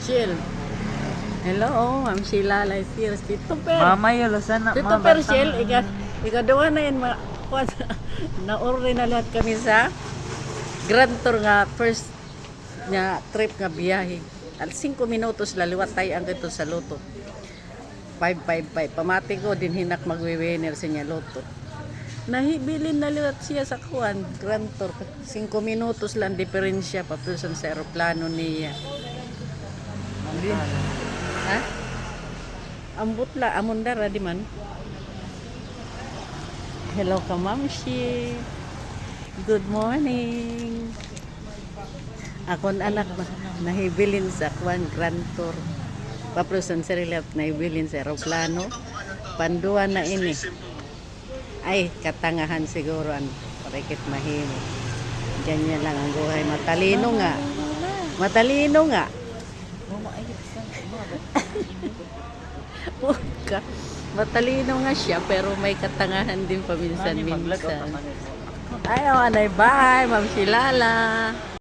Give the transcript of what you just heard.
Sheila. Hello, Ma'am Sheila here. Tito Per. Mama yun, sana Tito Per, Sheila, ikaduha na yun. Na-order na lahat kami sa Grand Tour nga first nga trip nga biyahe. Al 5 minutos laliwat tayo ang gito sa loto. 555. Pamati ko din hinak magwe-winner sa niya loto. Nahibilin na liwat siya sa kuan Grand Tour. 5 minutos lang diferensya pa person sa aeroplano niya. Ha? Ambot la amundara di man. Hello ka Mamshi. Good morning. Akon anak nahibilin sa kuan Grand Tour. Paprosan sa relap nahibilin sa aeroplano. Pandua na ini. Ay, katangahan siguro ang parikit mahimo. Ganyan lang ang buhay. Matalino nga. Matalino nga. Puka. Matalino nga siya pero may katangahan din paminsan-minsan. Ayaw, anay, bye, Ma'am Shilala.